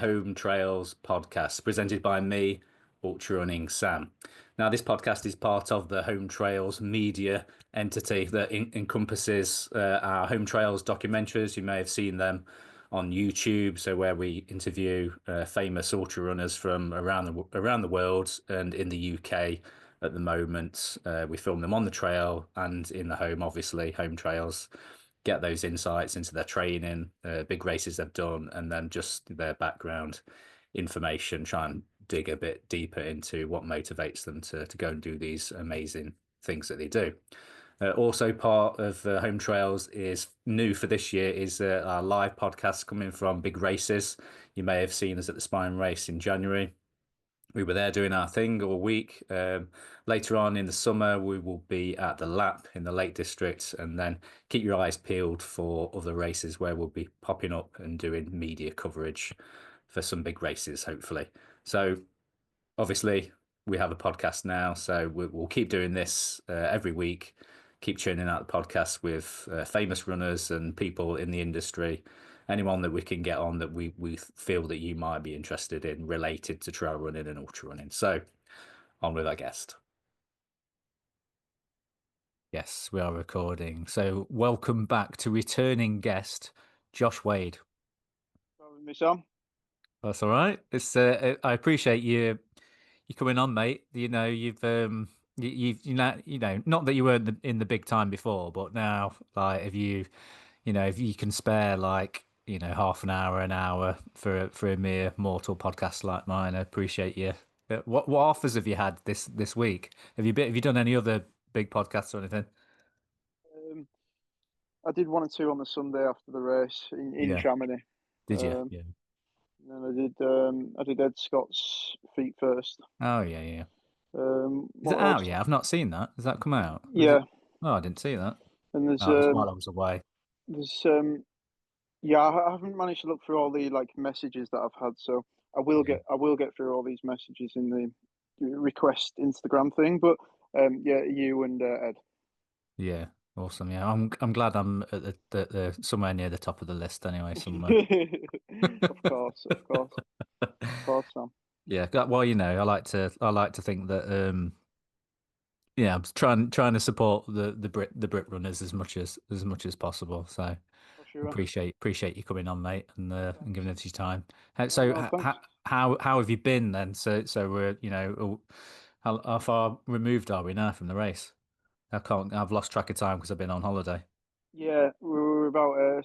Home Trails podcast presented by me, Ultra Running Sam. Now, this podcast is part of the Home Trails media entity that encompasses our Home Trails documentaries. You may have seen them on YouTube, so where we interview famous ultra runners from around the world and in the UK at the moment. We film them on the trail and in the home, obviously, Home Trails. Get those insights into their training, big races they've done, and then just their background information. Try and dig a bit deeper into what motivates them to go and do these amazing things that they do. Also, part of Home Trails is new for this year is our live podcast coming from big races. You may have seen us at the Spine Race in January. We were there doing our thing all week. Later on in the summer, we will be at the Lap in the Lake District, and then keep your eyes peeled for other races where we'll be popping up and doing media coverage for some big races, hopefully. So, obviously, we have a podcast now, so we'll keep doing this every week. Keep churning out the podcasts with famous runners and people in the industry, anyone that we can get on that we feel that you might be interested in related to trail running and ultra running. So on with our guest. Yes, we are recording. So welcome back to returning guest, Josh Wade. Me, Sam. That's all right. It's I appreciate you coming on, mate. You've not that you weren't in the big time before, but now like if you can spare like half an hour for a mere mortal podcast like mine, I appreciate you. What offers have you had this week? Have you done any other big podcasts or anything? Um, I did 1 or 2 on the Sunday after the race in Yeah. Chamonix. Did you? Um, Yeah. and I did Ed Scott's feet first. Oh yeah, yeah. Is it What out else? yet? I've not seen that. Has that come out? Is it? Yeah, Oh, I didn't see that. and Oh, it was while I was away. there's yeah, I haven't managed to look through all the like messages that I've had, so Yeah. I will get through all these messages in the request Instagram thing. But yeah, you and Ed. Yeah. Awesome. Yeah. I'm glad I'm at the somewhere near the top of the list anyway, somewhere. Of course, Sam. Yeah. Well, I like to think that yeah, I'm trying to support the Brit runners as much as possible. So For sure. appreciate you coming on, mate, and Thanks. giving us your time. No, So no, thanks. how have you been then? So we're how far removed are we now from the race? I've lost track of time because I've been on holiday. Yeah, we were about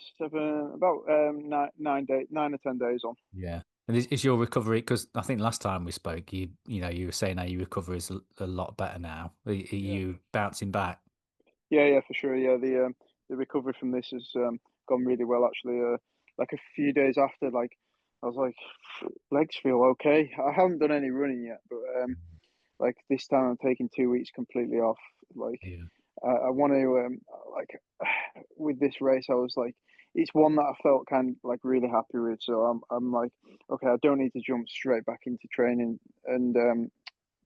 about 9 days, 9 or 10 days on. Yeah. And is your recovery, because I think last time we spoke, you were saying how your recovery is a lot better now. Are Yeah, you bouncing back? yeah, for sure. Yeah, the recovery from this has gone really well actually. Like a few days after, like I was like, legs feel okay. I haven't done any running yet, but like this time I'm taking 2 weeks completely off. Like Yeah. I want to like with this race, I was like, it's one that I felt kind of like really happy with. So I'm like, okay, I don't need to jump straight back into training and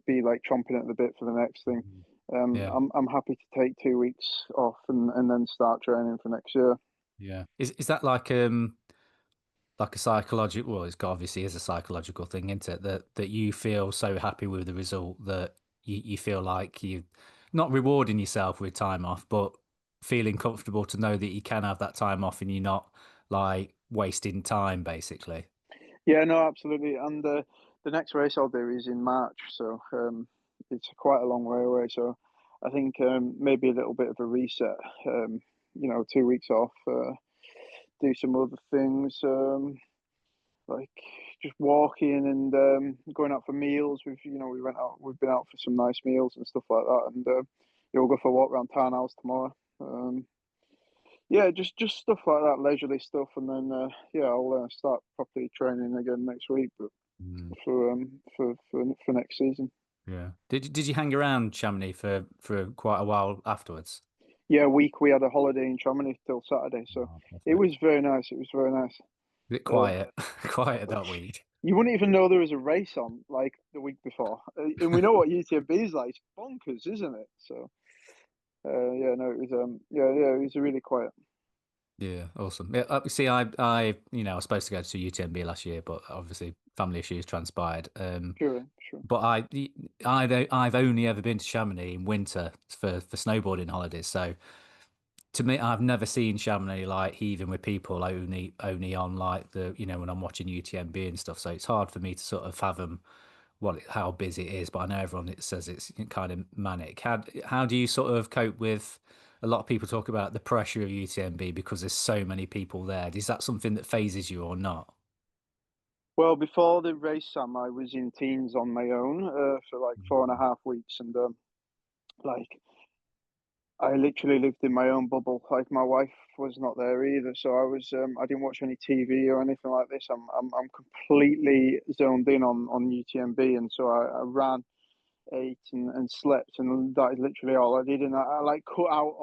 be like chomping at the bit for the next thing. Yeah. I'm happy to take 2 weeks off and then start training for next year. Yeah. Is that like a psychological, well, obviously is a psychological thing, isn't it? That you feel so happy with the result that you feel like you not rewarding yourself with time off, but feeling comfortable to know that you can have that time off and you're not like wasting time basically. Yeah, no, absolutely. And the next race I'll do is in March, so it's quite a long way away. So I think maybe a little bit of a reset. 2 weeks off, do some other things. Like just walking and going out for meals. We've been out for some nice meals and stuff like that, and we'll go for a walk around townhouse tomorrow. Yeah, just stuff like that, leisurely stuff, and then yeah, I'll start properly training again next week, but Mm, for next season. yeah. Did you hang around Chamonix for quite a while afterwards? Yeah, week we had a holiday in Chamonix till Saturday, so Oh, it perfect. was very nice. It was very nice. A bit Uh, quiet, quiet that week. you wouldn't even know there was a race on like the week before, and we know what UTMB is like. It's bonkers, isn't it? So yeah, no, it was yeah, it was really quiet. Yeah, awesome. Yeah, see, I was supposed to go to UTMB last year, but obviously family issues transpired. Sure, sure. But I've only ever been to Chamonix in winter for snowboarding holidays. So to me, I've never seen Chamonix like heaving with people only on like when I'm watching UTMB and stuff. So it's hard for me to sort of fathom how busy it is. But I know everyone it says it's kind of manic. How do you sort of cope with? A lot of people talk about the pressure of UTMB because there's so many people there. Is that something that phases you or not? Well, before the race, Sam, I was in Tignes on my own for like 4.5 weeks, and like I literally lived in my own bubble. Like my wife was not there either, so I didn't watch any TV or anything like this. I'm completely zoned in on UTMB, and so I ran, ate, and slept, and that is literally all I did. And I like cut out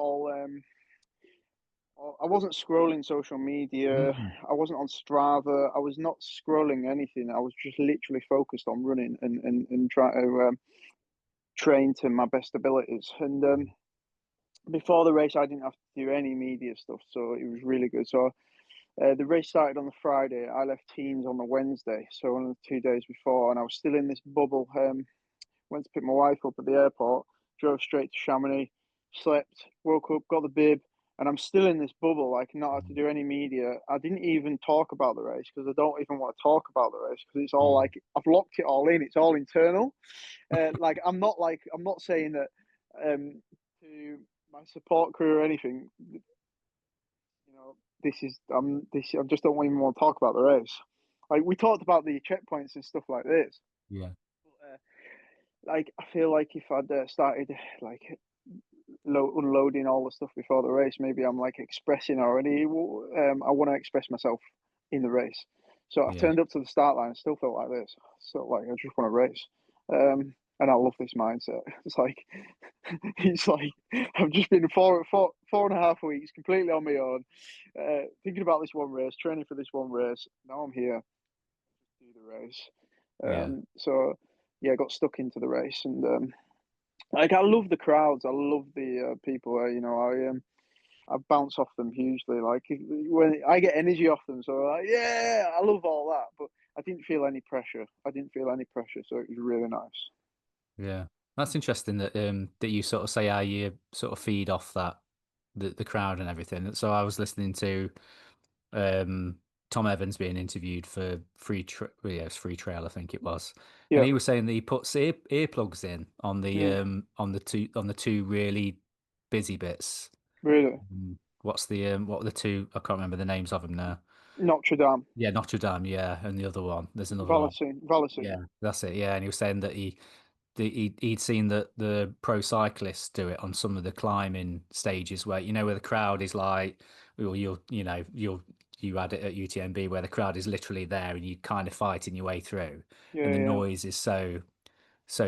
I wasn't scrolling social media. Mm. I wasn't on Strava. I was not scrolling anything. I was just literally focused on running and trying to train to my best abilities. And before the race, I didn't have to do any media stuff, so it was really good. So the race started on the Friday. I left teams on the Wednesday, so on the 2 days before, and I was still in this bubble. Went to pick my wife up at the airport, drove straight to Chamonix, slept, woke up, got the bib, and I'm still in this bubble, like not had to do any media. I didn't even talk about the race because I don't even want to talk about the race because it's all Mm. like I've locked it all in. It's all internal. I'm not saying that to my support crew or anything. This is this. I just don't even want to talk about the race. Like we talked about the checkpoints and stuff like this. Yeah. But, like I feel like if I'd started like unloading all the stuff before the race, maybe I'm like expressing already. I want to express myself in the race, so I Yeah. turned up to the start line. Still felt like this. So like I just want to race, and I love this mindset. It's like it's like I've just been 4.5 weeks completely on my own, thinking about this one race, training for this one race. Now I'm here to do the race. Yeah. So yeah, I got stuck into the race, and like I love the crowds. I love the people. I bounce off them hugely. Like when I get energy off them, so like, yeah, I love all that. But I didn't feel any pressure. I didn't feel any pressure, so it was really nice. Yeah. That's interesting that you sort of say how you sort of feed off the crowd and everything. So I was listening to um Tom Evans being interviewed for well, yeah, it was Free Trail, I think it was. And Yeah, he was saying that he puts earplugs in mm, on the two really busy bits. really. What are the two? I can't remember the names of them now. Notre Dame, Yeah, Notre Dame, yeah, and the other one. There's another one. Valacine. Yeah, that's it. Yeah, and he was saying that he'd seen that the pro cyclists do it on some of the climbing stages where where the crowd is like, well, you had it at UTMB where the crowd is literally there and you kind of fighting your way through, and Yeah, the yeah, noise is so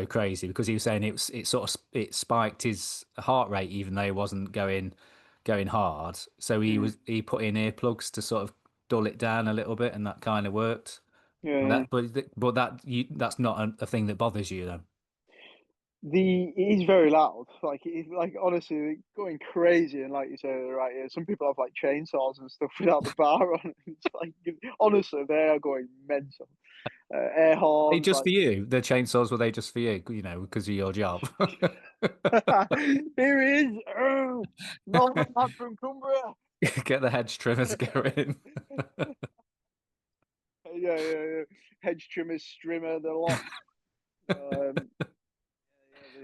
crazy because he was saying it sort of it spiked his heart rate even though he wasn't going hard. So mm, he put in earplugs to sort of dull it down a little bit, and that kind of worked. yeah, But yeah. that's not a thing that bothers you then. It is very loud. Like it's like honestly going crazy, and like you say, right here, some people have like chainsaws and stuff without the bar on. It's like honestly, they are going mental. Air They horns, just like for you? The chainsaws were they just for you? Because of your job. here he is, Northern lad from Cumbria. Get the hedge trimmers going. Yeah, yeah, yeah. Hedge trimmers, strimmer, the lot.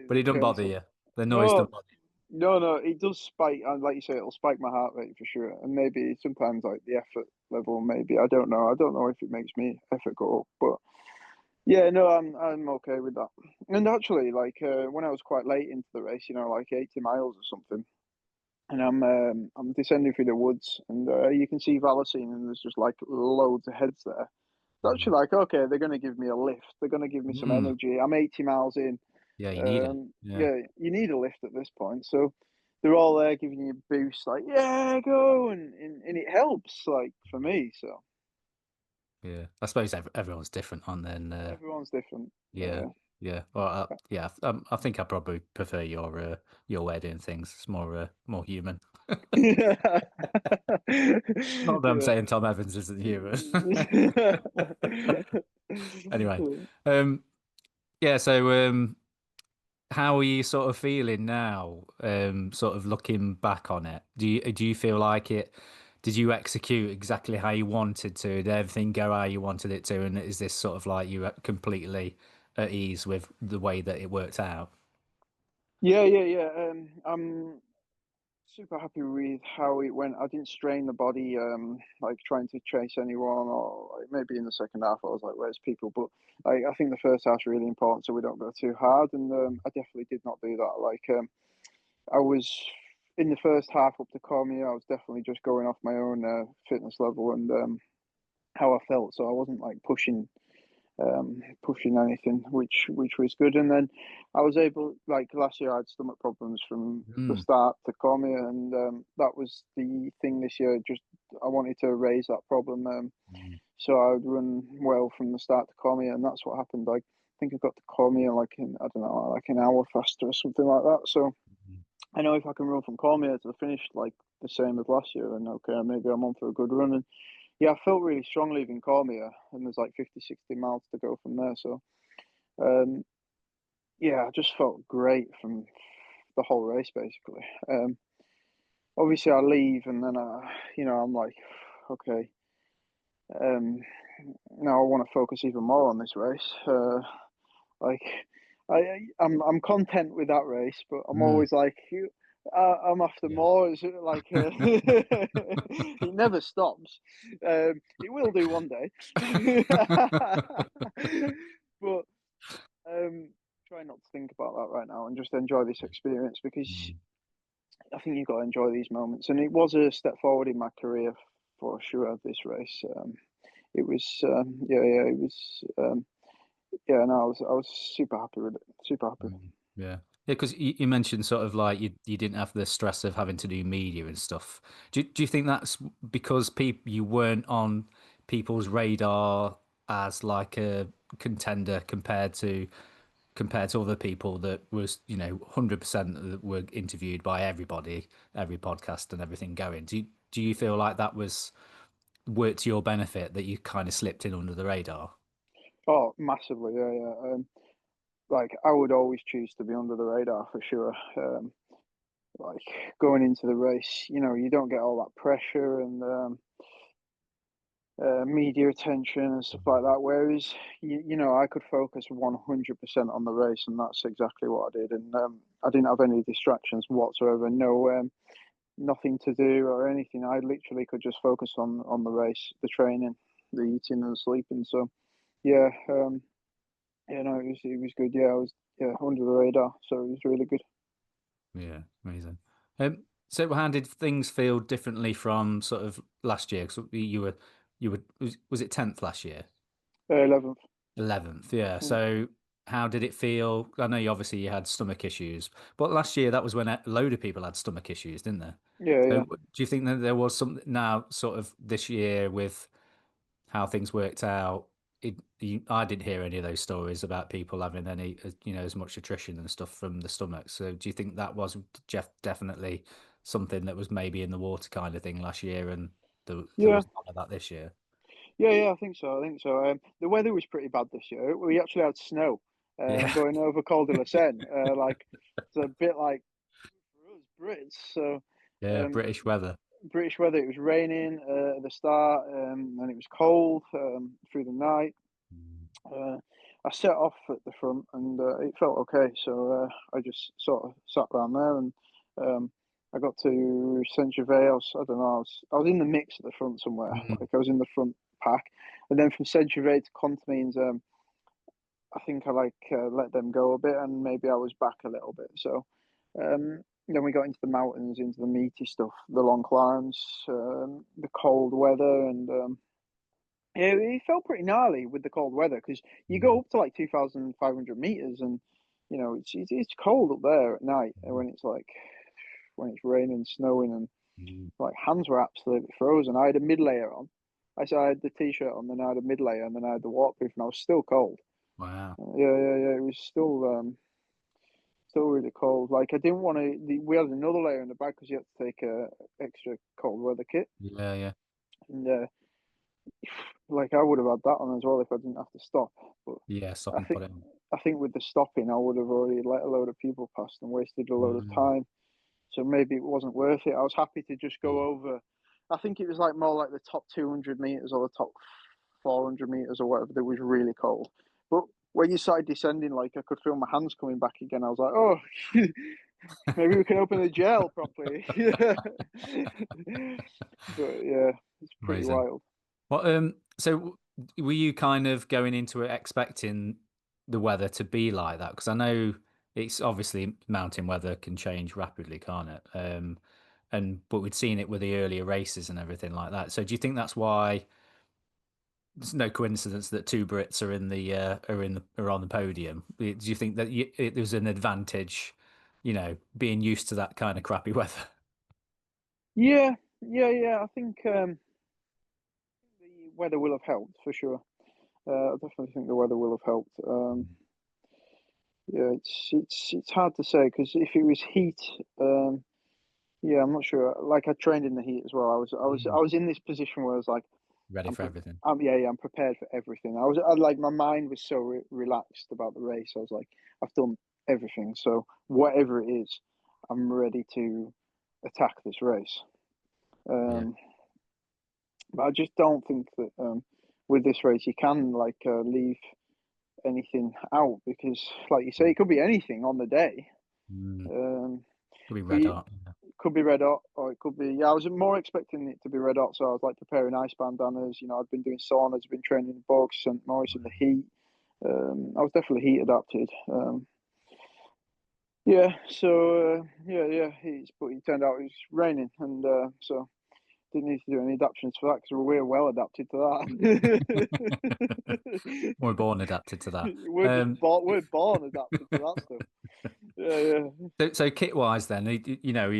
But The it doesn't bother chainsaw. you. The noise No, doesn't bother no, it does spike, and like you say, it'll spike my heart rate for sure. And maybe sometimes like the effort level, maybe I don't know. I don't know if it makes me effort go up, but yeah, no, I'm okay with that. And actually, like when I was quite late into the race, like 80 miles or something, and I'm descending through the woods, and you can see Valacine, and there's just like loads of heads there. It's you. actually like, okay, they're going to give me a lift. They're going to give me some Mm. energy. I'm 80 miles in. Yeah, you need it. Yeah, Yeah, you need a lift at this point. So they're all there giving you a boost, like, yeah, go. And it helps, like, for me. So. yeah. I suppose everyone's different, aren't they? And Everyone's different. yeah. Yeah. Well, yeah. I think I probably prefer your way of doing things. It's more human. Yeah. Not that I'm Yeah. saying Tom Evans isn't human. Anyway, Yeah. um, yeah. So, how are you sort of feeling now? Sort of looking back on it, do you feel like it? Did you execute exactly how you wanted to? Did everything go how you wanted it to? And is this sort of like you completely at ease with the way that it worked out? Yeah, yeah, yeah. I'm super happy with how it went. I didn't strain the body, like trying to chase anyone, or like maybe in the second half I was like, "Where's people?" But I think the first half's really important, so we don't go too hard. And I definitely did not do that. Like I was in the first half up to Cormier, I was definitely just going off my own fitness level and how I felt. So I wasn't like pushing anything, which was good. And then I was able, like last year, I had stomach problems from the Mm, start to Cormier, and that was the thing this year. Just I wanted to raise that problem, mm, so I would run well from the start to Cormier, and that's what happened. Like I think I got to Cormier like in I don't know, like an hour faster or something like that. So mm, I know if I can run from Cormier to the finish like the same as last year, then okay, maybe I'm on for a good run. And yeah, I felt really strong leaving Cormier, and there's like 50, 60 miles to go from there. So um, yeah, I just felt great from the whole race basically. Obviously, I leave and then I'm like, okay, um, now I want to focus even more on this race. Like, I'm content with that race, but I'm mm. always like, I'm after Yeah. more. It's like it never stops. It will do one day, but try not to think about that right now and just enjoy this experience because Mm. I think you've got to enjoy these moments. And it was a step forward in my career for sure. This race, it was, yeah, yeah, it was, yeah. No, I was super happy with it. Super happy. Mm. Yeah. Yeah, because you mentioned sort of like you didn't have the stress of having to do media and stuff. Do you think that's because people you weren't on people's radar as like a contender compared to other people that was 100% that were interviewed by everybody, every podcast and everything going. Do you feel like that was worked to your benefit that you kind of slipped in under the radar? Oh, massively. Yeah, yeah. Like I would always choose to be under the radar for sure. Like going into the race, you don't get all that pressure and media attention and stuff like that. Whereas, I could focus 100% on the race, and that's exactly what I did. And I didn't have any distractions whatsoever. No, nothing to do or anything. I literally could just focus on the race, the training, the eating and sleeping. So yeah, no, it was good. Yeah, I was under the radar, so it was really good. Yeah, amazing. So how did things feel differently from sort of last year? Because you were was it 10th last year? 11th. 11th, yeah. Mm. So how did it feel? I know you had stomach issues, but last year that was when a load of people had stomach issues, didn't there? Yeah, So yeah. do you think that there was something now sort of this year with how things worked out? I didn't hear any of those stories about people having any, as much attrition and stuff from the stomach. So do you think that was definitely something that was maybe in the water kind of thing last year, and there Yeah, was none of that this year? yeah, yeah. I think so. I think so. The weather was pretty bad this year. We actually had snow Yeah, going over Col de la Seine. Like it's a bit like for us Brits. So yeah, um, British weather. British weather. It was raining at the start, and it was cold through the night. Mm. Uh, I set off at the front, and it felt okay. So I just sort of sat around there, and um, I got to Saint Gervais. I don't know. I was in the mix at the front somewhere. Mm. Like I was in the front pack, and then from Saint Gervais to Contamines, I think I let them go a bit, and maybe I was back a little bit. So then we got into the mountains, into the meaty stuff, the long climbs, the cold weather, and it felt pretty gnarly with the cold weather because you go Mm. up to like 2,500 meters, and it's cold up there at night when it's raining, snowing, and Mm. like hands were absolutely frozen. I had a mid layer on. I had the t-shirt on, then I had a mid layer, and then I had the waterproof, and I was still cold. Wow. Yeah. It was still really cold. Like I didn't want to. We had another layer in the bag because you had to take a extra cold weather kit, Yeah, yeah, and like I would have had that on as well if I didn't have to stop. But yeah. Stop I and think put it on. I think with the stopping, I would have already let a load of people past and wasted a load of Mm, time. So maybe it wasn't worth it. I was happy to just go yeah, over. I think it was like more like the top 200 meters or the top 400 meters or whatever that was really cold. But when you started descending, like I could feel my hands coming back again. I was like, oh, maybe we can open the gel properly. But yeah, it's pretty amazing. wild. What so were you kind of going into it expecting the weather to be like that? Because I know it's obviously mountain weather can change rapidly, can't it? And but we'd seen it with the earlier races and everything like that. So do you think that's why it's no coincidence that two Brits are in the are on the podium? Do you think that there's an advantage, being used to that kind of crappy weather? Yeah. I think the weather will have helped for sure. I definitely think the weather will have helped. Yeah, it's hard to say because if it was heat, yeah, I'm not sure. Like I trained in the heat as well. I Mm. was in this position where I was like, Ready for everything. yeah, I'm prepared for everything. Like my mind was so relaxed about the race. I was like, I've done everything, so whatever it is, I'm ready to attack this race. Yeah. Um, but I just don't think that with this race you can like leave anything out because, like you say, it could be anything on the day. Mm. Um, Could be but red you, hot. could be red hot, or it could be. Yeah, I was more expecting it to be red hot, so I was like preparing ice bandanas. You know, I'd been doing saunas, been training in bogs, St. Maurice in the heat. I was definitely heat adapted. Yeah, so yeah. But it turned out it was raining, and so didn't need to do any adaptations for that because we're well adapted to that. We're born adapted to that. We're born adapted to that stuff. Yeah. So kit wise, then,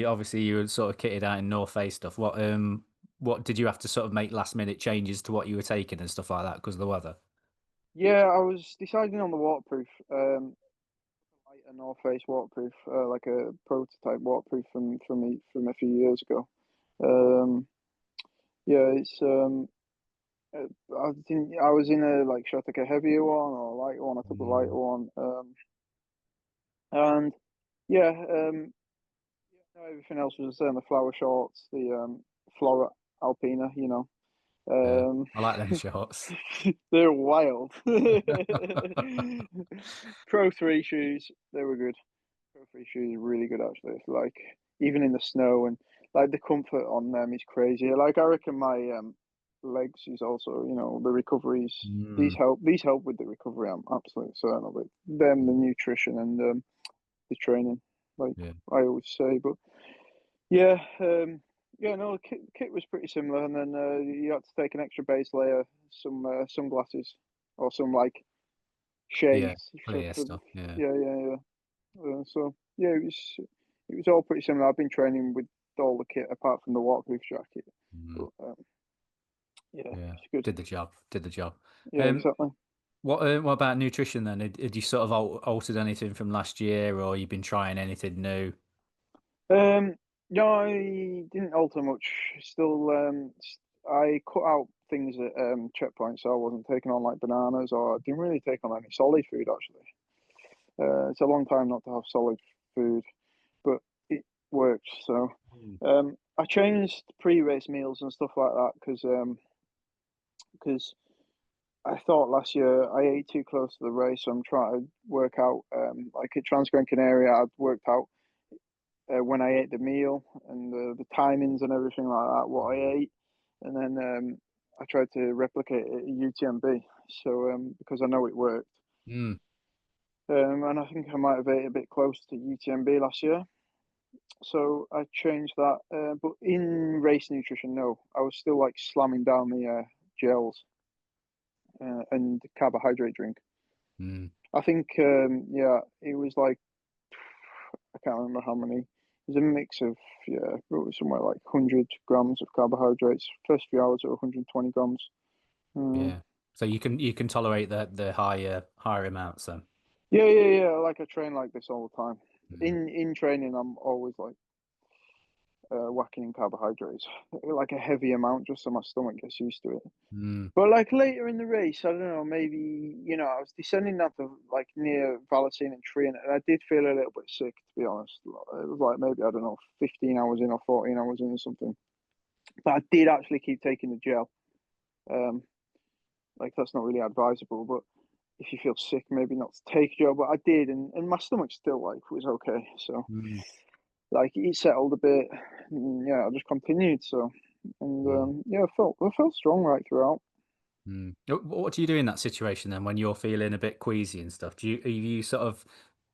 obviously you were sort of kitted out in North Face stuff. What did you have to sort of make last minute changes to what you were taking and stuff like that because of the weather? Yeah, I was deciding on the waterproof. Like a North Face waterproof, like a prototype waterproof from a few years ago. Um, yeah, it's I didn't. I was in a like should I take a heavier one or a lighter one? I took the lighter Mm, one. And yeah, no, everything else was the same. The flower shorts, the Flora Alpina, you know. yeah, Um, I like them shorts. they're wild. Pro 3 shoes, they were good. Pro 3 shoes are really good actually. Like even in the snow and like the comfort on them is crazy. Like I reckon my legs is also, you know, the recoveries. Mm, These help with the recovery. I'm absolutely certain of it. Them, the nutrition and the training, like yeah. I always say. But yeah, yeah, no, kit was pretty similar, and then you had to take an extra base layer, some sunglasses or some like Yeah, shades clear for stuff. Yeah. yeah. So yeah, it was all pretty similar. I've been training with all the kit apart from the waterproof jacket, Mm, but yeah, yeah. it's good. Did the job. Did the job. Yeah, Um, exactly. what about nutrition then? Had you sort of altered anything from last year, or you've been trying anything new? No, I didn't alter much. Still, I cut out things at checkpoints, so I wasn't taking on like bananas, or I didn't really take on any solid food actually. It's a long time not to have solid food, but it worked. So, Mm. I changed pre-race meals and stuff like that because I thought last year I ate too close to the race. So I'm trying to work out like at Transgran Canaria, I'd worked out when I ate the meal and the timings and everything like that, what I ate, and then I tried to replicate it at UTMB. So because I know it worked, Mm, and I think I might have ate a bit close to UTMB last year. So I changed that, but in race nutrition, no, I was still like slamming down the gels and carbohydrate drink. mm, I think yeah, it was like I can't remember how many. It was a mix of yeah, it was somewhere like 100 grams of carbohydrates. First few hours are 120 grams. Mm, yeah. So you can tolerate the higher amounts then. Yeah. Like I train like this all the time. Mm. In training, I'm always like whacking in carbohydrates, like a heavy amount, just so my stomach gets used to it. Mm. But like later in the race, I don't know, maybe I was descending down to like near Valentine and Tree, and I did feel a little bit sick, to be honest. It was like maybe I don't know, 15 hours in or 14 hours in or something. But I did actually keep taking the gel. Um, like that's not really advisable, but if you feel sick, maybe not to take gel. But I did, and my stomach still like was okay. So Mm. like it settled a bit. And, yeah, I just continued. So and Mm. yeah, I felt strong right throughout. Mm. What do you do in that situation then when you're feeling a bit queasy and stuff? Have you sort of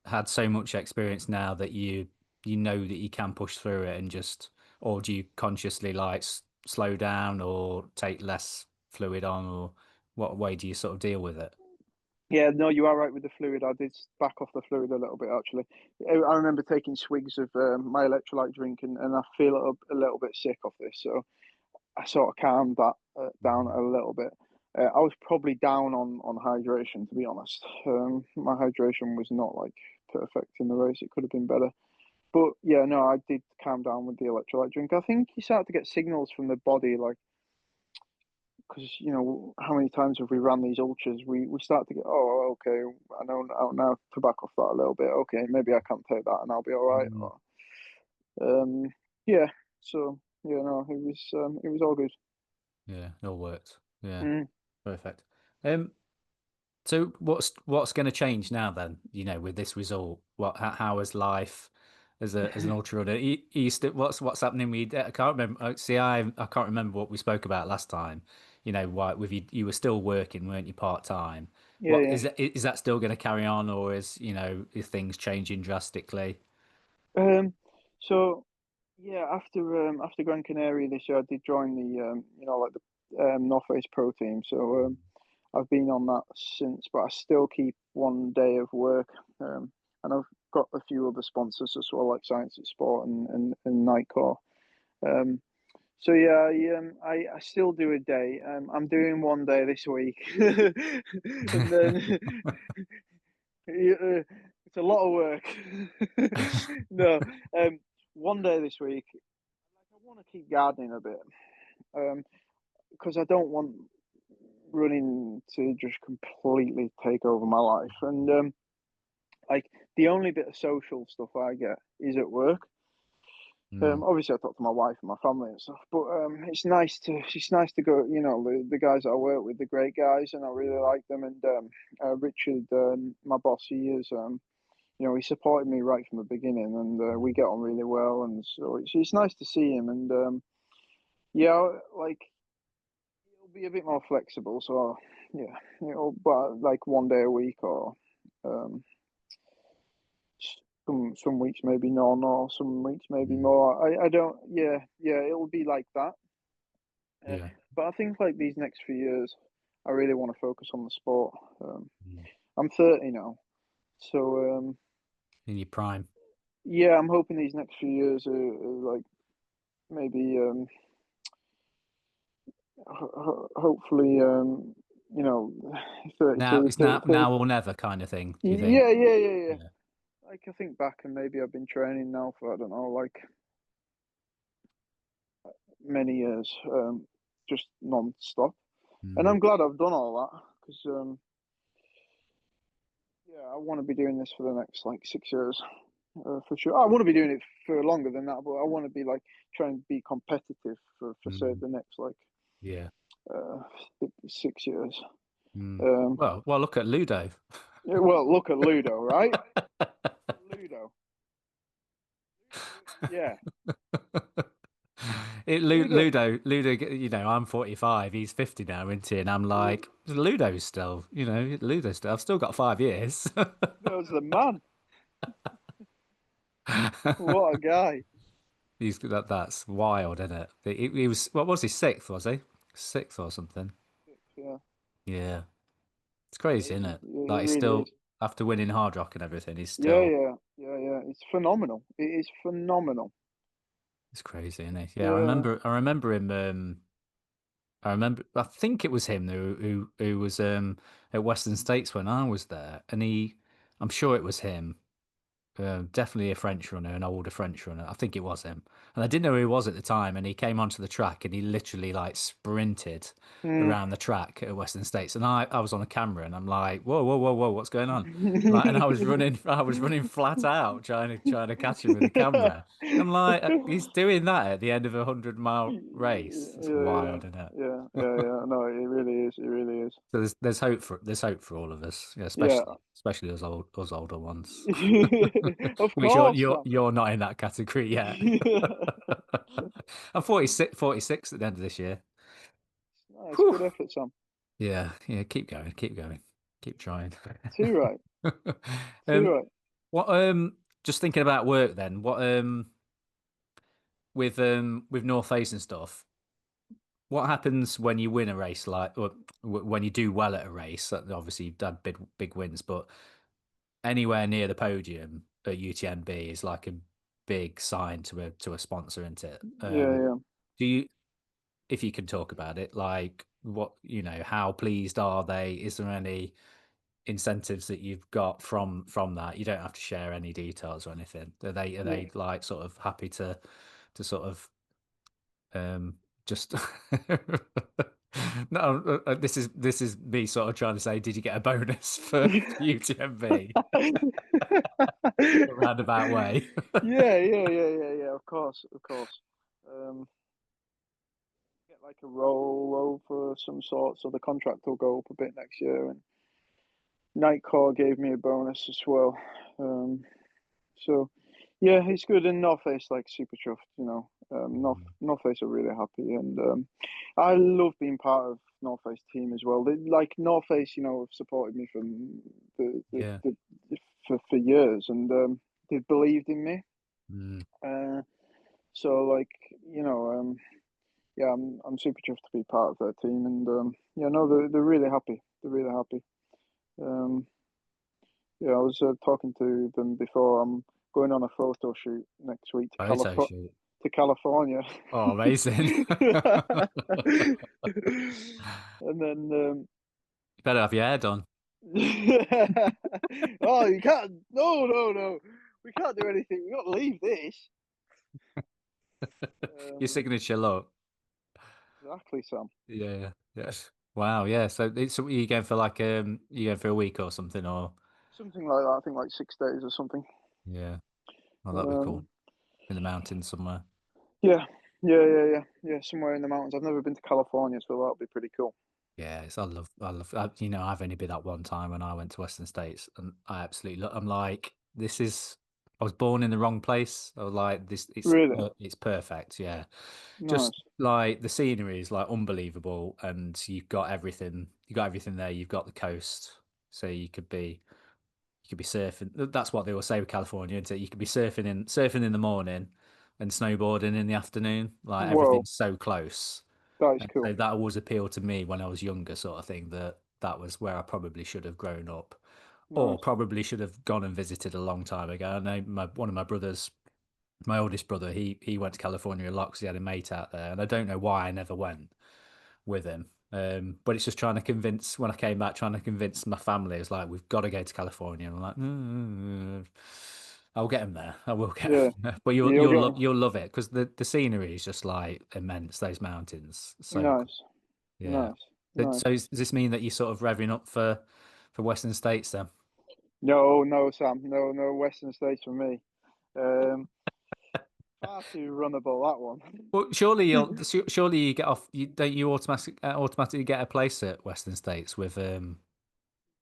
had so much experience now that you know that you can push through it and just, or do you consciously like slow down or take less fluid on, or what way do you sort of deal with it? Yeah, no, you are right with the fluid. I did back off the fluid a little bit actually. I remember taking swigs of my electrolyte drink, and I feel a little bit sick off this. So I sort of calmed that down Mm. a little bit. I was probably down on hydration, to be honest. My hydration was not like perfect in the race. It could have been better. But yeah, no, I did calm down with the electrolyte drink. I think you start to get signals from the body, like because how many times have we run these ultras? We start to get, oh, okay, I know now to back off that a little bit. Okay, maybe I can't take that and I'll be all right. Mm. Or, yeah. So yeah, no, it was all good. Yeah, it all worked. Yeah, Mm. perfect. Um, So what's going to change now then? With this result, how is life as an ultra runner? What's happening with you? I can't remember. See, I can't remember what we spoke about last time. Why with you were still working, weren't you, part time? Yeah, What yeah. is that still going to carry on, or is things changing drastically? So yeah, after Gran Canaria this year, I did join the like the North Face Pro team. So I've been on that since, but I still keep one day of work. And I've got a few other sponsors as well, like Science at Sport and Nightcore. Um, so yeah, I still do a day. I'm doing one day this week, and then it's a lot of work. No, one day this week. Like I want to keep gardening a bit, because I don't want running to just completely take over my life. And like the only bit of social stuff I get is at work. Mm, Obviously, I talk to my wife and my family and stuff, but it's nice to go. The guys that I work with, the great guys, and I really like them. And Richard, my boss, he is. He supported me right from the beginning, and we get on really well. And so it's nice to see him. And yeah, like it'll be a bit more flexible. So yeah, but like one day a week or um, some weeks maybe none, or some weeks maybe mm, more. I don't. Yeah, it'll be like that. Uh, yeah. but I think like these next few years, I really want to focus on the sport. Mm. I'm 30 now, so In your prime. yeah, I'm hoping these next few years are like maybe hopefully you know Now 32 it's now 30. or never kind of thing, do you think? Yeah. Yeah. Like I think back and maybe I've been training now for I don't know like many years, just non-stop, and Mm, I'm glad I've done all that because yeah, I want to be doing this for the next like 6 years, for sure. I want to be doing it for longer than that, but I want to be like trying to be competitive for say mm, the next like yeah. uh 6 years. Mm. Um, Well, look at Ludo. yeah, well, look at Ludo, right? Ludo, yeah, Ludo. Ludo, I'm 45, he's 50 now, isn't he? And I'm like, Ludo's still, Ludo's still, I've still got 5 years. Ludo's the man. What a guy. That's wild, isn't it? He was, what was he, sixth, was he? Sixth or something. Yeah, Yeah. It's yeah, crazy, isn't it? it Like he's really still, is. after winning Hard Rock and everything, he's Yeah, still, yeah, yeah. It's phenomenal. It is phenomenal. it's crazy, isn't he? Yeah, Yeah, I remember him. I remember. I think it was him who was at Western States when I was there, and I'm sure it was him. Definitely a French runner, an older French runner. I think it was him. And I didn't know who he was at the time. And he came onto the track and he literally like sprinted Mm. around the track at Western States. And I was on a camera and I'm like, whoa, whoa, whoa, whoa, what's going on? Like, and I was running flat out trying to catch him with the camera. I'm like, he's doing that at the end of a 100-mile race. It's Yeah, wild, isn't it? yeah. No, it really is. It really is. So there's hope for all of us, yeah, Yeah. especially us older ones. Of Which course, Sam. you're not in that category yet. I'm 46 at the end of this year. Nice, Whew. good effort, Sam. Yeah, yeah, keep going, keep trying. Too right, too Um, right. what just thinking about work then, what with North Face and stuff, what happens when you win a race like or when you do well at a race? Obviously you've had big wins, but anywhere near the podium at UTMB is like a big sign to a sponsor, isn't it? Yeah, yeah. Do you, if you can talk about it, like what, how pleased are they? Is there any incentives that you've got from that? You don't have to share any details or anything. Are Yeah. they like sort of happy to sort of just no, this is me sort of trying to say, did you get a bonus for UTMB? A roundabout way. Yeah. Of course, of course. Um, get like a roll over some sort, so the contract will go up a bit next year. And Nightcore gave me a bonus as well. So yeah, it's good. And North Face like super chuffed, you know. North Face are really happy, and I love being part of North Face team as well. They, like North Face, you know, have supported me from Yeah. the for years, and they believed in me. Mm. Uh, so like you know, yeah, I'm super chuffed to be part of their team, and yeah, no, they're really happy. They're really happy. Um, yeah, I was talking to them before. I'm going on a photo shoot next week Photo shoot. to California. Oh, amazing. And then You better have your hair done. oh, you can't. No. We can't do anything. We got to leave this. Your Um, signature look. exactly, Sam. Yeah. Yes. Wow. Yeah. So you going for like you going for a week or something or Something like that. I think like 6 days or something. yeah. Oh, that'd be cool. Um, In the mountains somewhere. yeah, yeah. Somewhere in the mountains. I've never been to California, so that'll be pretty cool. Yes, I've only been that one time when I went to Western States, and I absolutely, I'm like, I was born in the wrong place. I was like, Really it's perfect. Yeah, just nice. like the scenery is like unbelievable, and you got everything there. You've got the coast, so you could be surfing. That's what they will say with California, isn't it? You could be surfing in the morning and snowboarding in the afternoon. Like Whoa, everything's so close. that is And so cool. that always appealed to me when I was younger, sort of thing, that was where I probably should have grown up or Nice. probably should have gone and visited a long time ago. I know one of my brothers, my oldest brother, he went to California a lot because he had a mate out there. And I don't know why I never went with him. But it's just trying to convince, when I came back, trying to convince my family, it's like, we've got to go to California. And I'm like, I'll get him there. I will get Yeah, him there. But you'll get you'll love it because the scenery is just like immense. Those mountains, so cool. nice, Yeah. nice, nice. So does this mean that you're sort of revving up for Western States then? No, Sam. No. Western States for me. Um, far too runnable that Well, surely surely you get off. You don't you automatically get a place at Western States with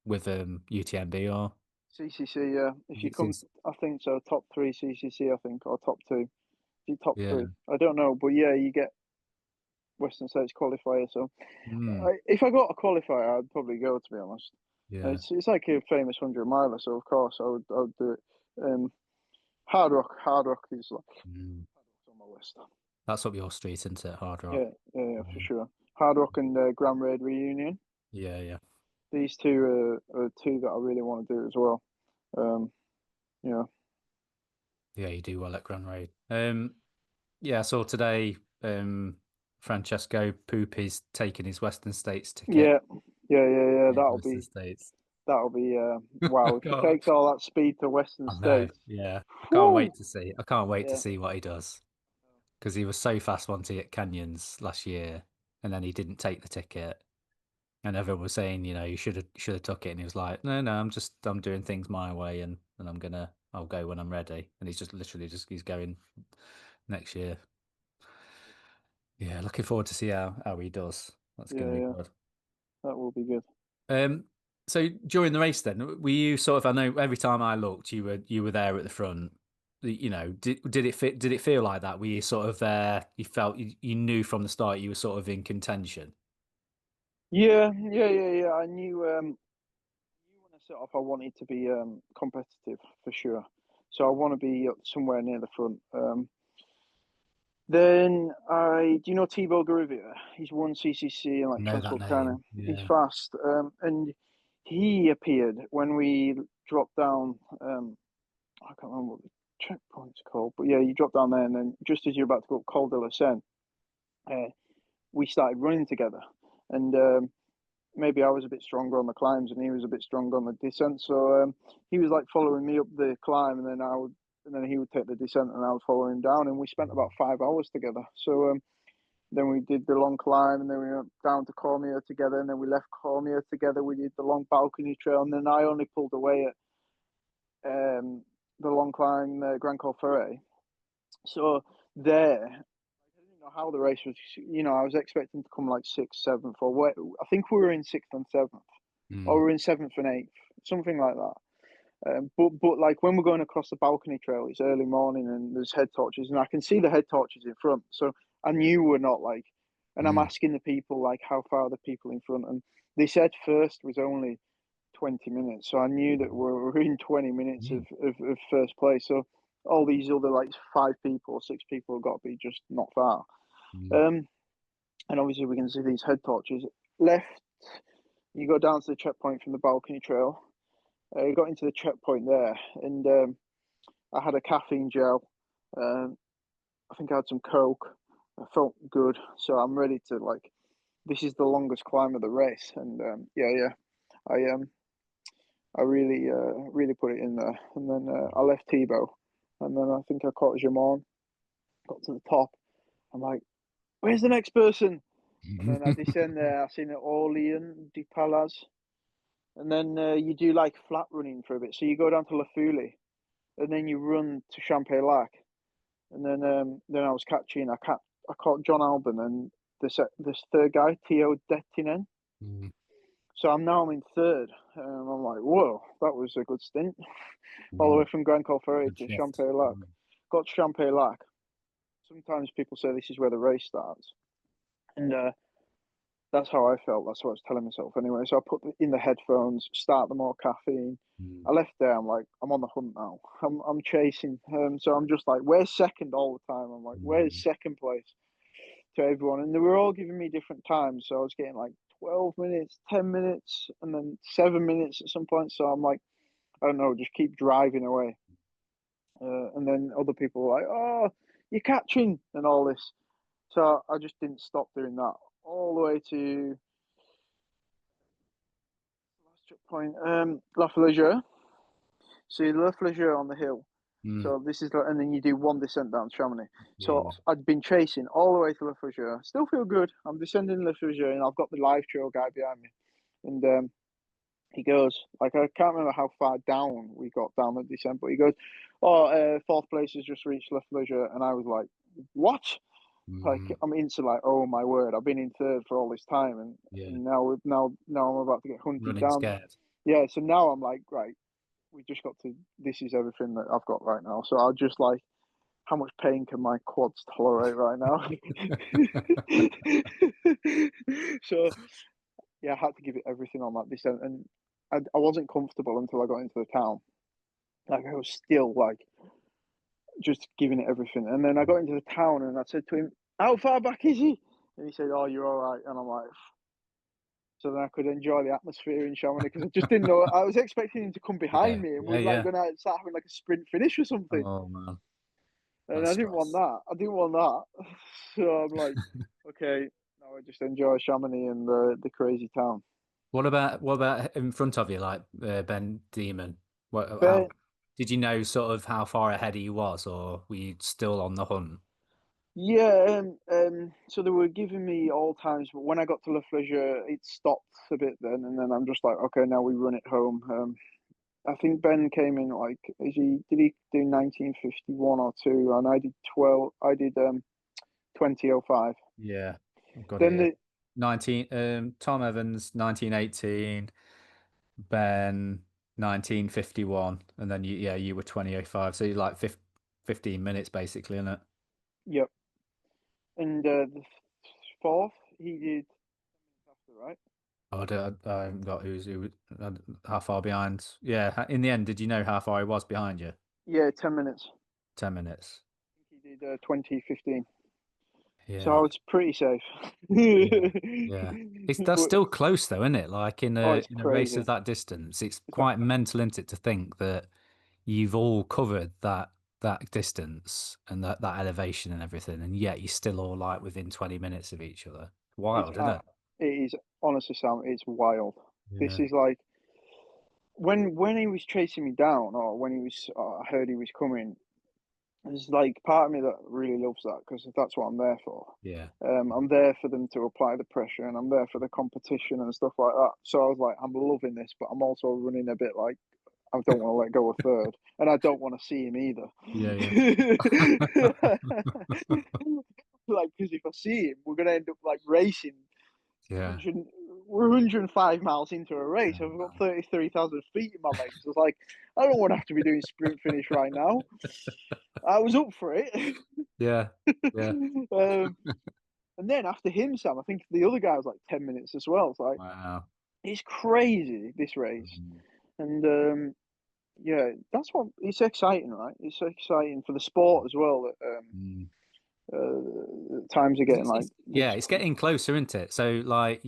UTMB or CCC. Yeah, if you it's come, I think so. Top three CCC, I think, or top two. You top yeah. three. I don't know, but yeah, you get Western States qualifier. So Mm, if I got a qualifier, I'd probably go. To be honest, yeah. it's like a famous 100 miler. So of course I would do it. Hard rock is like Mm. on my list. That's up your street, isn't it? Hard rock. Yeah, for Yeah, sure. Hard Rock and Grand Raid Reunion. yeah. These two are two that I really want to do as well. Um, yeah, Yeah, you do well at Grand Raid. Yeah, I saw today. Francesco Poopy's taking his Western States ticket. Yeah, yeah. Yeah, to Western States. That'll be I wow. If he can't- takes all that speed to Western I know. States, Yeah, I can't whoo, wait to see. I can't wait to yeah, see what he does because he was so fast once he hit Canyons last year, and then he didn't take the ticket. And everyone was saying, you should have took it, and he was like, no, I'm doing things my way, and I'll go when I'm ready. And he's just literally he's going next year. Yeah, looking forward to see how he does. That's going to be yeah. good. That will be good. Um, so during the race, then were you sort of? I know every time I looked, you were there at the front. Did it fit? Did it feel like that? Were you sort of there? You felt you knew from the start you were sort of in contention. Yeah. I knew when I set off, I wanted to be competitive for sure. So I want to be up somewhere near the front. Then do you know Thibaut Garivia? He's won CCC and I like know that Transvolcana. name. He's Yeah. fast, and he appeared when we dropped down. I can't remember what the checkpoint's called, but yeah, you drop down there, and then just as you're about to go up Col de la Seine, uh, we started running together, and maybe I was a bit stronger on the climbs and he was a bit stronger on the descent. So he was like following me up the climb, and then he would take the descent, and I would follow him down, and we spent about 5 hours together. So then we did the long climb, and then we went down to Cormier together, and then we left Cormier together. We did the long balcony trail, and then I only pulled away at the long climb, Grand Col Ferret. So there, I didn't know how the race was. I was expecting to come like sixth, seventh, or what. I think we were in sixth and seventh, or Mm, we are in seventh and eighth, something like that. But like when we're going across the balcony trail, it's early morning and there's head torches, and I can see the head torches in front. So I knew we're not like, and I'm mm, asking the people like how far are the people in front, and they said first was only 20 minutes. So I knew that we're in 20 minutes mm, of first place. So all these other like 5 people or 6 people have got to be just not far. mm, Um, and obviously we can see these head torches. Left, you go down to the checkpoint from the balcony trail. Got into the checkpoint there, and I had a caffeine gel. Um, I think I had some Coke. I felt good, so I'm ready to like. This is the longest climb of the race, and yeah. I really put it in there, and then I left Thibaut, and then I think I caught Jamon. Got to the top. I'm like, "Where's the next person?" And then I descend there. I seen it Orleans de Palas, and then you do like flat running for a bit. So you go down to La Foulée, and then you run to Champay-Lac, and then I was catching. I caught John Alban and this third guy, Theo Dettinen. mm, So I'm in third. I'm like, whoa, that was a good stint. All the mm. way from Grand Col Ferret Good to shift. Champay-Lac. Got to Champay-Lac. Sometimes people say this is where the race starts, and that's how I felt. That's what I was telling myself anyway. So I put in the headphones, start the more caffeine. Mm, I left there. I'm like, I'm on the hunt now. I'm chasing. So I'm just like, where's second all the time? I'm like, where's mm, second place to everyone? And they were all giving me different times. So I was getting like 12 minutes, 10 minutes, and then 7 minutes at some point. So I'm like, I don't know, just keep driving away. And then other people were like, oh, you're catching and all this. So I just didn't stop doing that all the way to last checkpoint, La Flégère. So La Flégère on the hill. mm. So this is, and then you do one descent down Chamonix. Yeah. So I'd been chasing all the way to La Flégère. Still feel good. I'm descending La Flégère, and I've got the live trail guy behind me. And he goes, like, I can't remember how far down we got down the descent, but he goes, oh, fourth place has just reached La Flégère. And I was like, what? Like, Mm, I'm into like, oh my word, I've been in third for all this time, and, yeah. and now I'm about to get hunted Running down. scared. Yeah, so now I'm like, right, we just got to. This is everything that I've got right now. So I'll just like, how much pain can my quads tolerate right now? So yeah, I had to give it everything on that descent, and I wasn't comfortable until I got into the town. Like I was still like just giving it everything, and then I got into the town, and I said to him, "How far back is he?" And he said, "Oh, you're all right." And I'm like, so then I could enjoy the atmosphere in Chamonix because I just didn't know. I was expecting him to come behind Yeah, me and we yeah, were like yeah. going to start having like a sprint finish or something. Oh man. and That's I didn't want stress. that. I didn't want that. So I'm like, okay, now I just enjoy Chamonix and the crazy town. What about in front of you, like Ben Demon? What how But did you know sort of how far ahead he was, or were you still on the hunt? yeah, so they were giving me all times, but when I got to Le Fleuge, it stopped a bit then, and then I'm just like, okay, now we run it home. I think Ben came in like, did he do 1951 or two, and I did 12. I did 2005. Yeah, I've got it Then here. the 19 Tom Evans 1918, Ben 1951, and then you were 2005. So you're like 15 minutes basically, isn't it? Yep, and the fourth he did after, right? I haven't got how far behind. Yeah, in the end, did you know how far he was behind you? Yeah, 10 minutes. 10 minutes. He did 2015, so I Yeah. was pretty safe. Yeah. Yeah. That's But still close though, isn't it? Like in oh, a it's in a race of crazy. that distance, it's It's a quite mental, isn't it, to think that you've all covered that distance and that elevation and everything, and yet you're still all like within 20 minutes of each other. it's Wild, isn't it? it is honestly, Sam. It's wild. This Yeah. is like when he was chasing me down, or when I heard he was coming. There's like part of me that really loves that because that's what I'm there for. Yeah. I'm there for them to apply the pressure, and I'm there for the competition and stuff like that. So I was like, I'm loving this, but I'm also running a bit like I don't want to let go a third, and I don't want to see him either. Yeah, yeah. Like, because if I see him, we're gonna end up like racing. Yeah. 100, we're 105 miles into a race. Oh, I've got man. 33,000 feet in my legs. I was like, I don't want to have to be doing sprint finish right now. I was up for it. Yeah. Yeah. um, and then after him, Sam, I think the other guy was like 10 minutes as well. It's like, Wow. it's crazy, this race. Mm. And yeah, that's what it's exciting, right? It's exciting for the sport as well. That Mm. times are getting like Yeah, it's getting closer, isn't it? So like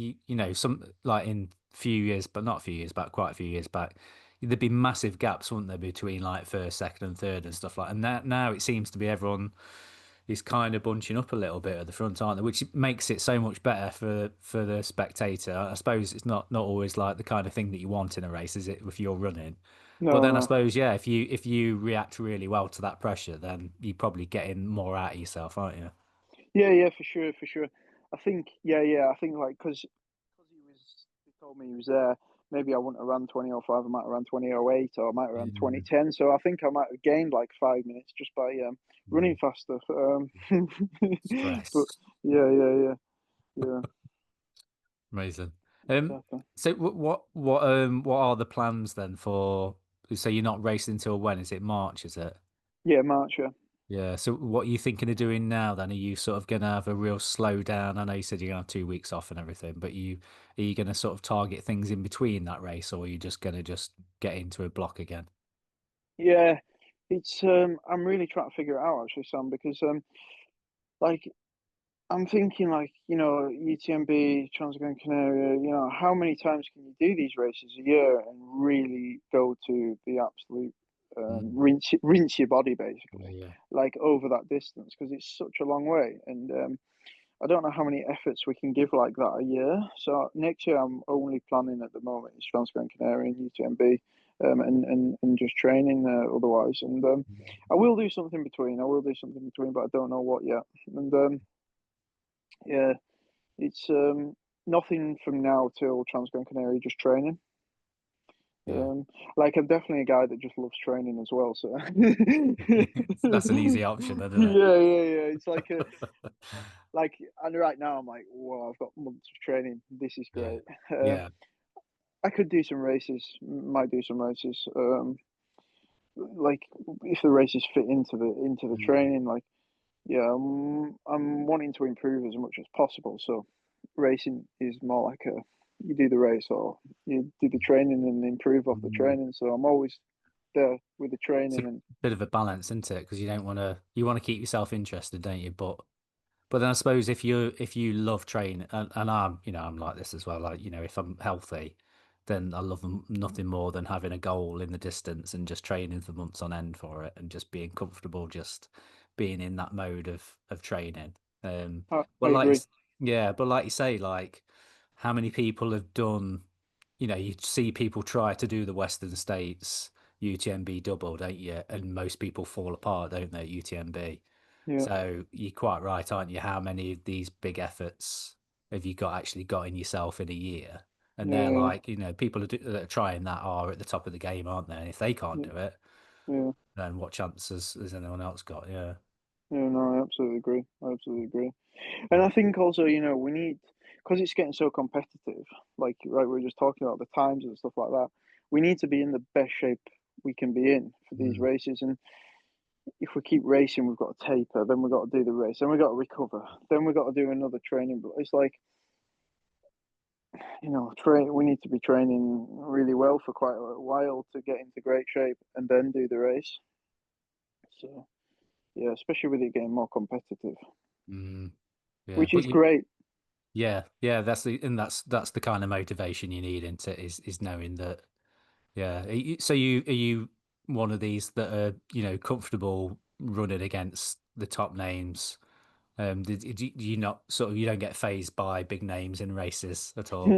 some like in few years, but not a few years back, quite a few years back, there'd be massive gaps, wouldn't there, between like first, second, and third and stuff like. And that now it seems to be everyone is kind of bunching up a little bit at the front, aren't they? Which makes it so much better for the spectator. I suppose it's not always like the kind of thing that you want in a race, is it? If you're running. But no, then I no. suppose, yeah, if you react really well to that pressure, then you're probably getting more out of yourself, aren't you? Yeah, yeah, for sure, for sure. I think, yeah, yeah. I think like because he told me he was there. Maybe I wouldn't have run 20:05. I might have run 20:08, or I might have run Yeah. 20:10. So I think I might have gained like 5 minutes just by running Mm. faster. But Stress. yeah, yeah, yeah, yeah, Amazing. exactly. So what are the plans then for? So you're not racing until when? Is it March? Is it? Yeah, March. Yeah. Yeah. So what are you thinking of doing now then? Are you sort of gonna have a real slowdown? I know you said you're gonna have 2 weeks off and everything, but are you gonna sort of target things in between that race, or are you just gonna just get into a block again? Yeah, it's I'm really trying to figure it out actually, Sam, because like I'm thinking like, UTMB, Transgran Canaria, how many times can you do these races a year and really go to the absolute Mm. rinse your body Yeah, basically, yeah. like over that distance because it's such a long way, and I don't know how many efforts we can give like that a year. So next year I'm only planning at the moment is Transgran Canaria and UTMB, and just training otherwise, and I will do something between. I will do something between, but I don't know what yet, and yeah. It's nothing from now till Transgran Canaria, just training. Yeah. Like I'm definitely a guy that just loves training as well. So That's an easy option, then, isn't yeah, yeah, yeah. It's like and right now I'm like, whoa, I've got months of training. This is Yeah. great. Um, Yeah. I could do some races. Might do some races. Like if the races fit into the Mm. training, like yeah, I'm wanting to improve as much as possible. So racing is more like a you do the race or you do the training and improve off the Mm. training. So I'm always there with the It's a training and bit of a balance, isn't it? Because you want to keep yourself interested, don't you? But then I suppose if you love training, and I'm like this as well. Like if I'm healthy, then I love nothing more than having a goal in the distance and just training for months on end for it, and just being comfortable, just being in that mode of training. I But agree. yeah, but like you say, like how many people have done, you see people try to do the Western States UTMB double, don't you? And most people fall apart, don't they, at UTMB? Yeah, So you're quite right, aren't you? How many of these big efforts have you actually got in yourself in a year? And they're yeah, like, people that are trying that are at the top of the game, aren't they? And if they can't yeah, do it, yeah. then what chances has anyone else got? Yeah. Yeah, no, I absolutely agree. I absolutely agree. And Mm. I think also, we need, because it's getting so competitive, like we were just talking about the times and stuff like that, we need to be in the best shape we can be in for these Mm. races. And if we keep racing, we've got to taper, then we've got to do the race, then we've got to recover, then we've got to do another training. But it's like, we need to be training really well for quite a while to get into great shape and then do the race. So, yeah, especially with it getting more competitive, Mm. Yeah, which but is great. yeah, that's the kind of motivation you need into is knowing that. Yeah. So are you one of these that are, comfortable running against the top names? Do you not sort of, you don't get phased by big names in races at all?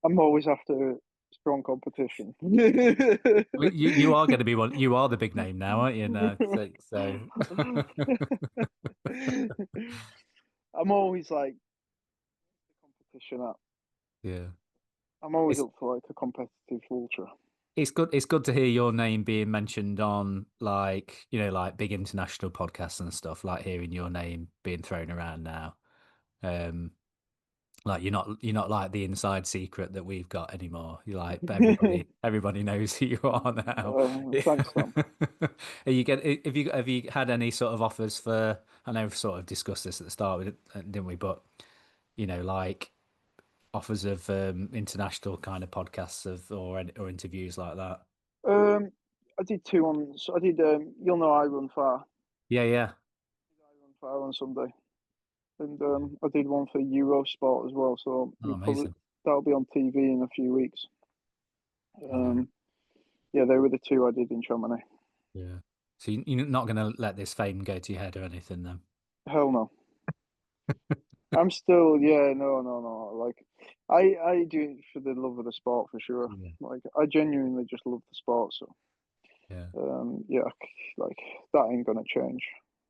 I'm always after strong competition. Well, you are going to be one. You are the big name now, aren't you? No, so I'm always like competition up. yeah. I'm always It's up for like a competitive ultra. it's good. It's good to hear your name being mentioned on like like big international podcasts and stuff. Like hearing your name being thrown around now. Um, like you're not like the inside secret that we've got anymore. You're like everybody knows who you are now. Thanks, Sam. Have you had any sort of offers for? I know we've sort of discussed this at the start, didn't we? But like offers of international kind of podcasts or interviews like that. Um, I did two on. So I did. You'll know I run far. Yeah, yeah. I run far on Sunday, and I did one for Eurosport as well. So Oh, you'll probably amazing. that'll be on TV in a few weeks. Yeah, Um, yeah, they were the two I did in Chamonix. yeah. So you're not going to let this fame go to your head or anything, then? Hell no. I'm still, yeah, no, no, no. Like, I do it for the love of the sport for sure. Yeah, Like, I genuinely just love the sport. So, yeah. yeah, like that ain't gonna change.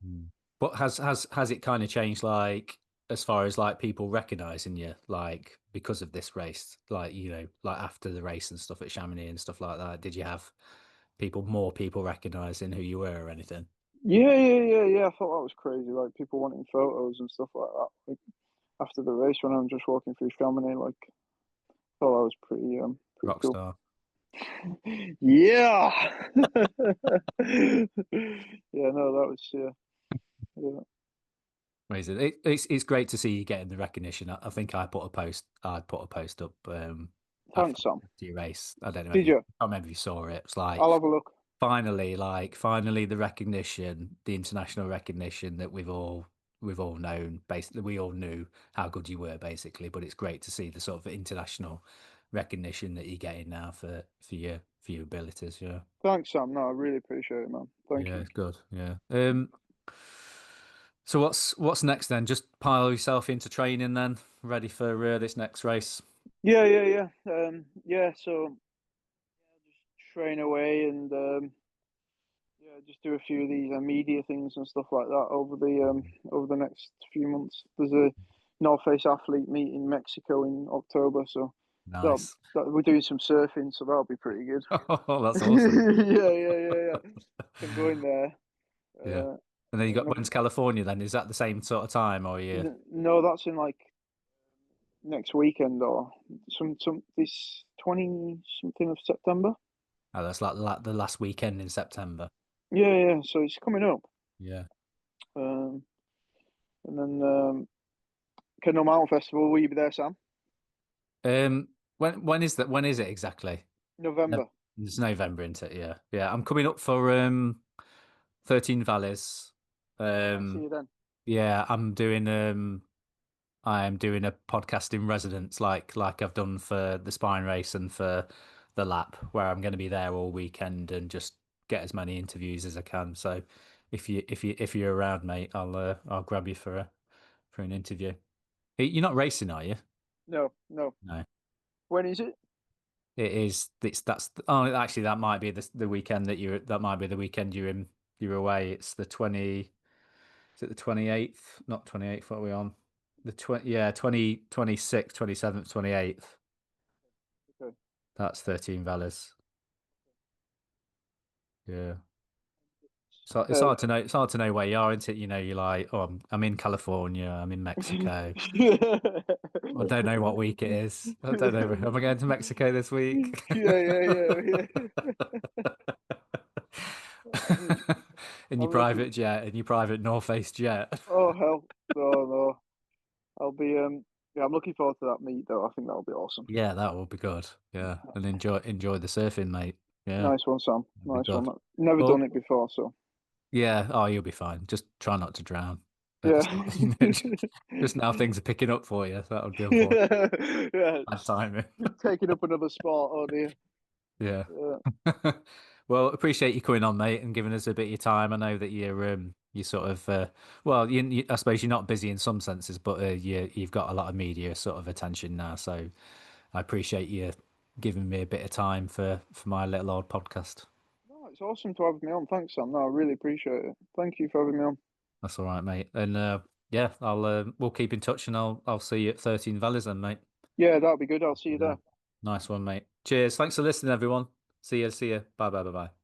Mm. But has it kind of changed, like as far as like people recognizing you, like because of this race, like like after the race and stuff at Chamonix and stuff like that? Did you have more people recognizing who you were or anything? Yeah, yeah, yeah, yeah. I thought that was crazy. Like people wanting photos and stuff like that. Like after the race, when I'm just walking through Chamonix, like, thought that was pretty Rock cool. star. Yeah. Yeah, no, that was yeah. Amazing. It's great to see you getting the recognition. I think I'd put a post up Thanks, Sam. after your race. I don't know if Did you you? I remember if you saw it. It's I'll like have a look. finally the recognition, the international recognition that we've all known. Basically, we all knew how good you were, basically. But it's great to see the sort of international recognition that you're getting now for your abilities. Yeah, Thanks, Sam. No, I really appreciate it, man. Thank yeah, you. it's good. Yeah. So what's next then? Just pile yourself into training then, ready for this next race. Yeah, yeah, yeah. Yeah. So just train away and yeah, just do a few of these media things and stuff like that over the next few months. There's a North Face athlete meet in Mexico in October, so Nice. we're doing some surfing, so that'll be pretty good. Oh, that's awesome. Yeah, yeah, yeah, yeah. So I'm going there. Yeah. Uh, And then you in got when's California then? Is that the same sort of time or are you? no, that's in like next weekend or some this 20 something of September. Oh, that's like the last weekend in September. Yeah, yeah. So it's coming up. Yeah. Um, and then Kendal Mountain Festival. Will you be there, Sam? When is that? When is it exactly? No, November. it's November, isn't it? Yeah. Yeah. I'm coming up for 13 Valleys. Oh, I'll see Um you then. yeah, I'm doing a podcast in residence like I've done for the spine race and for the lap, where I'm going to be there all weekend and just get as many interviews as I can. So if you're around, mate, I'll grab you for an interview. You're not racing, are you? No, no. No. When is it? It is. It's that's. Oh, actually, that might be the weekend that you're. That might be the weekend you're away. It's the 20. Is it the 28th? Not 28th. What are we on? The 20. Yeah, 26th, 27th, 28th. Okay. That's 13 valleys. Yeah. So it's Uh, hard to know. It's hard to know where you are, isn't it? You're like, oh, I'm in California. I'm in Mexico. yeah, I don't know what week it is. I don't know. Am I going to Mexico this week? yeah. In your I'm looking. private jet, in your private North Face jet. Oh hell, no, no. I'll be Yeah, I'm looking forward to that meet though. I think that'll be awesome. Yeah, that will be good. Yeah, and enjoy the surfing, mate. Yeah, Nice one, Sam. that'll be Nice one. good. Never done Well, it before, so yeah. Oh, you'll be fine. Just try not to drown at the yeah. start. Just now things are picking up for you. That would be unfortunate. yeah, yeah. Bad timing. Taking up another spot. Oh dear. Yeah. Yeah. Well, appreciate you coming on, mate, and giving us a bit of your time. I know that you sort of well, I suppose you're not busy in some senses, but you've got a lot of media sort of attention now. So I appreciate you giving me a bit of time for my little old podcast. No, it's awesome to have me on. Thanks, Sam. No, I really appreciate it. Thank you for having me on. That's all right, mate. And yeah, I'll we'll keep in touch, and I'll see you at 13 Valleys then, mate. Yeah, that'll be good. I'll see you Yeah. there. Nice one, mate. Cheers. Thanks for listening, everyone. See you. See you. Bye, bye, bye, bye.